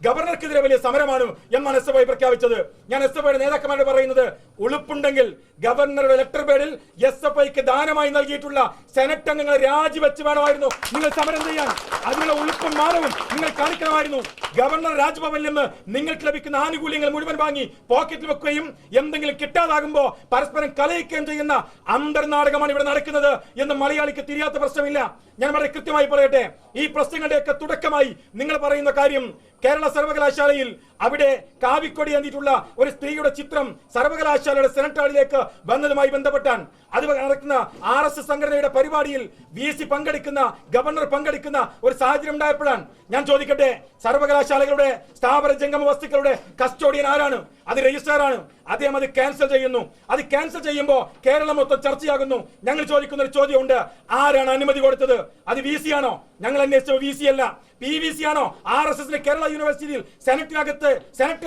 ഗവർണർക്കെതിരെ വലിയ സമരമാണ് എന്നാണ് SFI പ്രഖ്യാപിച്ചത്. ഞാൻ SFIയുടെ നേതാക്കന്മാരോട് പറയുന്നത്, ഉളുപ്പുണ്ടെങ്കിൽ ഗവർണറുടെ ലെറ്റർ പേഡിൽ SFIക്ക് ദാനമായി നൽകിയിട്ടുള്ള സെനറ്റ് അംഗങ്ങളെ രാജിവെച്ച് വേണമായിരുന്നു നിങ്ങൾ സമരം ചെയ്യാൻ. അതിനുള്ള ഉളുപ്പും മാനവും നിങ്ങൾ കാണിക്കണമായിരുന്നു. ഗവർണർ രാജ്ഭവനിൽ നിന്ന് നിങ്ങൾക്ക് ലഭിക്കുന്ന ആനുകൂല്യങ്ങൾ മുഴുവൻ വാങ്ങി പോക്കറ്റിൽ വെക്കുകയും എന്തെങ്കിലും കിട്ടാതാകുമ്പോൾ പരസ്പരം കലയിക്കുകയും ചെയ്യുന്ന അന്തർനാടകമാണ് ഇവിടെ നടക്കുന്നത് എന്ന് മലയാളിക്ക് തിരിയാത്ത പ്രശ്നമില്ല. ഞാൻ വളരെ കൃത്യമായി പറയട്ടെ, ഈ പ്രശ്നങ്ങളുടെയൊക്കെ തുടക്കമായി നിങ്ങൾ പറയുന്ന കാര്യം, കേരള സർവകലാശാലയിൽ അവിടെ കാവിക്കൊടി എന്നിട്ടുള്ള ഒരു സ്ത്രീയുടെ ചിത്രം സർവകലാശാലയുടെ സെനറ്റ് ഹാളിലേക്ക് വന്നതുമായി ബന്ധപ്പെട്ടാണ്. അത് നടക്കുന്ന RSS സംഘടനയുടെ പരിപാടിയിൽ VC പങ്കെടുക്കുന്ന, ഗവർണർ പങ്കെടുക്കുന്ന ഒരു സാഹചര്യം ഉണ്ടായപ്പോഴാണ്. ഞാൻ ചോദിക്കട്ടെ, സർവകലാശാലകളുടെ സ്ഥാപന ജംഗമ വസ്തുക്കളുടെ കസ്റ്റോഡിയൻ ആരാണ്? അത് രജിസ്ട്രാറാണ്. അദ്ദേഹം അത് ക്യാൻസൽ ചെയ്യുന്നു. അത് ക്യാൻസൽ ചെയ്യുമ്പോൾ കേരളം മൊത്തം ചർച്ചയാകുന്നു. ഞങ്ങൾ ചോദിക്കുന്ന ഒരു ചോദ്യമുണ്ട്, ആരാണ് അനുമതി കൊടുത്തത്? അത് VC ആണോ? ഞങ്ങൾ അന്വേഷിച്ച VC അല്ല, PVC ആണോ? RSSന്റെ കേരള യൂണിവേഴ്സിറ്റിയിൽ സെനറ്റ്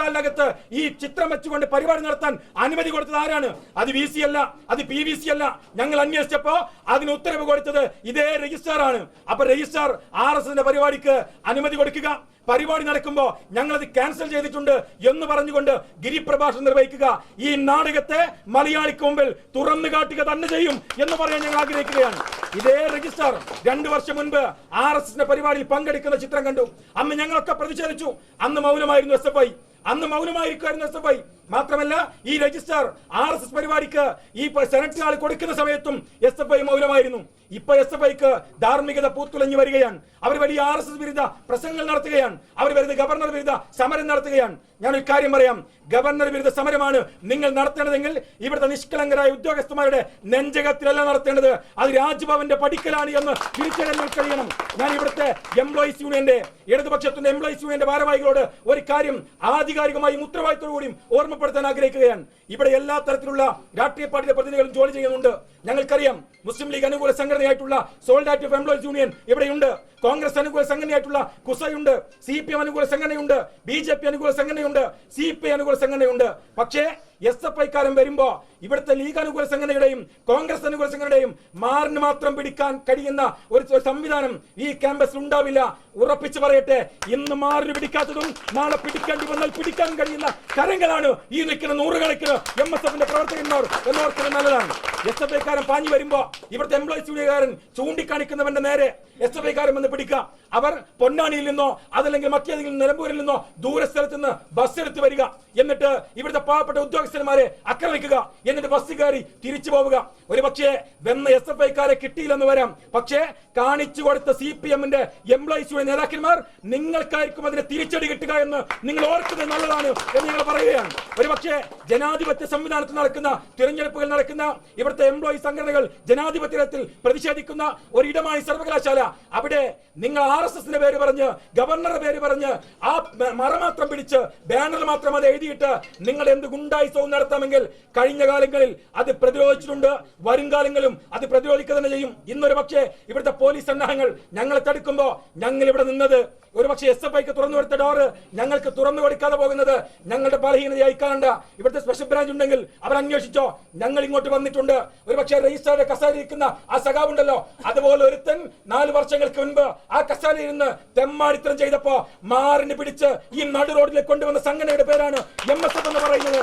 ഹാളിനകത്ത് ഈ ചിത്രം വെച്ചുകൊണ്ട് പരിപാടി നടത്താൻ അനുമതി കൊടുത്തത് ആരാണ്? അത് VC അല്ല, അത് PVC അല്ല. ഞങ്ങൾ അന്വേഷിച്ചപ്പോ അതിന് ഉത്തരവ് കൊടുത്തത് ഇതേ രജിസ്ട്രാർ ആണ്. അപ്പൊ രജിസ്ട്രാർ RSSന്റെ പരിപാടിക്ക് അനുമതി കൊടുക്കുക, പരിപാടി നടക്കുമ്പോൾ ഞങ്ങളത് ക്യാൻസൽ ചെയ്തിട്ടുണ്ട് എന്ന് പറഞ്ഞുകൊണ്ട് ഗിരിപ്രഭാഷണം നിർവഹിക്കുക, ഈ നാടകത്തെ മലയാളിക്ക് മുമ്പിൽ തുറന്നു കാട്ടുക തന്നെ ചെയ്യും എന്ന് പറയാൻ ഞങ്ങൾ ആഗ്രഹിക്കുകയാണ്. ഇതേ രജിസ്ട്രാർ 2 വർഷം മുൻപ് RSSന്റെ പരിപാടിയിൽ പങ്കെടുക്കുന്ന ചിത്രം കണ്ടു. അന്ന് ഞങ്ങളൊക്കെ പ്രതിഷേധിച്ചു. അന്ന് മൗനമായിരുന്നു SFI. മാത്രമല്ല, ഈ രജിസ്ട്രാർ RSS പരിപാടിക്ക് ഈ സെനറ്റ് ഹാൾ കൊടുക്കുന്ന സമയത്തും SFI മൗനമായിരുന്നു. ഇപ്പൊ SFIക്ക് ധാർമ്മികത പൂത്തുലഞ്ഞു വരികയാണ്. അവർ വലിയ RSS വിരുദ്ധ പ്രസംഗങ്ങൾ നടത്തുകയാണ്. അവർ വരുന്ന ഗവർണർ വിരുദ്ധ സമരം നടത്തുകയാണ്. ഞാനൊരു കാര്യം പറയാം, ഗവർണർ വിരുദ്ധ സമരമാണ് നിങ്ങൾ നടത്തേണ്ടതെങ്കിൽ ഇവിടുത്തെ നിഷ്കളങ്കരായ ഉദ്യോഗസ്ഥന്മാരുടെ നെഞ്ചകത്തിലല്ല നടത്തേണ്ടത്, അത് രാജ്ഭവന്റെ പടിക്കലാണ് എന്ന് തിരിച്ചറിയാൻ കഴിയണം. ഞാൻ ഇവിടുത്തെ എംപ്ലോയീസ് യൂണിയന്റെ, ഇടതുപക്ഷത്തിന്റെ എംപ്ലോയീസ് യൂണിയന്റെ ഭാരവാഹികളോട് ഒരു കാര്യം ആധികാരികമായും ഉത്തരവാദിത്തോടുകൂടിയും ഓർമ്മപ്പെടുത്താൻ ആഗ്രഹിക്കുകയാണ്. ഇവിടെ എല്ലാ തരത്തിലുള്ള രാഷ്ട്രീയ പാർട്ടിയുടെ പ്രതിനിധികളും ജോലി ചെയ്യുന്നുണ്ട്. ഞങ്ങൾക്കറിയാം, മുസ്ലിം ലീഗ് അനുകൂല സംഘടനയായിട്ടുള്ള സോളിഡാരിറ്റി ഓഫ് എംപ്ലോയീസ് യൂണിയൻ ഇവിടെയുണ്ട്, കോൺഗ്രസ് അനുകൂല സംഘടനയായിട്ടുള്ള കുസയുണ്ട്, CPM അനുകൂല സംഘടനയുണ്ട്, BJP അനുകൂല സംഘടനയുണ്ട്, CPI അനുകൂല സംഘടനയുണ്ട്. പക്ഷേ SFIക്കാരൻ വരുമ്പോ ഇവിടുത്തെ ലീഗ് അനുകൂല സംഘടനയുടെയും കോൺഗ്രസ് അനുകൂല സംഘടനയുടെയും മാറിന് മാത്രം പിടിക്കാൻ കഴിയുന്ന ഒരു സംവിധാനം ഈ ക്യാമ്പസിൽ ഉണ്ടാവില്ല. ഉറപ്പിച്ചു പറയട്ടെ, ഇന്ന് മാറിന് പിടിക്കാത്തതും നാളെ പിടിക്കേണ്ടി വന്നാൽ പിടിക്കാൻ കഴിയുന്ന കരങ്ങളാണ് ഈ നിൽക്കുന്ന നൂറുകണക്കിന് MSFന്റെ പ്രവർത്തകന്മാർ എന്നോർക്കുന്നത് നല്ലതാണ്. SFIക്കാരൻ പാഞ്ഞു വരുമ്പോ ഇവിടുത്തെ എംപ്ലോയീസ് യൂണിയൻകാരൻ ചൂണ്ടിക്കാണിക്കുന്നവന്റെ നേരെ SFIക്കാരൻ വന്ന് പിടിക്കാം. അവർ പൊന്നാനിയിൽ നിന്നോ അതല്ലെങ്കിൽ മറ്റേതെങ്കിലും നിലമ്പൂരിൽ നിന്നോ ദൂരസ്ഥലത്ത് നിന്ന് ബസ് എടുത്ത് വരിക, എന്നിട്ട് ഇവിടുത്തെ പാവപ്പെട്ട ഉദ്യോഗസ്ഥന്മാരെ ആക്രമിക്കുക, എന്നിട്ട് ബസ് കയറി തിരിച്ചു പോവുക. ഒരു പക്ഷേ വെന്ന SFIക്കാരെ കിട്ടിയില്ലെന്ന് വരാം, പക്ഷേ കാണിച്ചു കൊടുത്ത CPMന്റെ എംപ്ലോയീസ് യൂണിയൻ നേതാക്കന്മാർ നിങ്ങൾക്കായിരിക്കും അതിനെ തിരിച്ചടി കിട്ടുക എന്ന് നിങ്ങൾ ഓർക്കുന്നത് നല്ലതാണ് എന്ന് ഞങ്ങൾ പറയുകയാണ്. ഒരു പക്ഷേ ജനാധിപത്യ സംവിധാനത്തിൽ നടക്കുന്ന തിരഞ്ഞെടുപ്പുകൾ നടക്കുന്ന ഇവിടുത്തെ എംപ്ലോയി സംഘടനകൾ ജനാധിപത്യത്തിൽ പ്രതിഷേധിക്കുന്ന ഒരിടമാണ് സർവകലാശാല. അവിടെ നിങ്ങൾ RSSന്റെ പേര് പറഞ്ഞ്, ഗവർണറുടെ പേര് പറഞ്ഞ്, ആ മറ മാത്രം പിടിച്ച് ബാനർ മാത്രം അത് എഴുതിയിട്ട് നിങ്ങൾ എന്ത് ഗുണ്ടായിസവും നടത്താമെങ്കിൽ കഴിഞ്ഞ കാലങ്ങളിൽ അത് പ്രതിരോധിച്ചിട്ടുണ്ട്, വരും കാലങ്ങളും അത് പ്രതിരോധിക്കുക തന്നെ ചെയ്യും. ഇന്നൊരു പക്ഷേ ഇവിടുത്തെ പോലീസ് സന്നാഹങ്ങൾ ഞങ്ങളെ തടുക്കുമ്പോൾ ഞങ്ങൾ ഇവിടെ നിന്നത് ഒരു പക്ഷേ SFIക്ക് തുറന്നു കൊടുത്ത ഡോറ് ഞങ്ങൾക്ക് തുറന്നു കൊടുക്കാതെ പോകുന്നത് ഞങ്ങളുടെ ബലഹീനതയായി കാണണ്ട. ഇവിടുത്തെ സ്പെഷ്യൽ ബ്രാഞ്ച് ഉണ്ടെങ്കിൽ അവർ അന്വേഷിച്ചോ, ഞങ്ങൾ ഇങ്ങോട്ട് വന്നിട്ടുണ്ട്. ഒരു പക്ഷേ രജിസ്ട്രാറുടെ കസാരയിരിക്കുന്ന ആ സഖാവുണ്ടല്ലോ, അതുപോലെ ഒരുത്തൻ 4 വർഷങ്ങൾക്ക് മുൻപ് ആ കസാരയിൽ നിന്ന് തെമ്മാടിത്തരം ചെയ്തപ്പോ മാറിന് പിടിച്ച് ഈ നടു റോഡിലേക്ക് കൊണ്ടുവന്ന സംഘടനയുടെ പേരാണ് MSF എന്ന് പറയുന്നത്.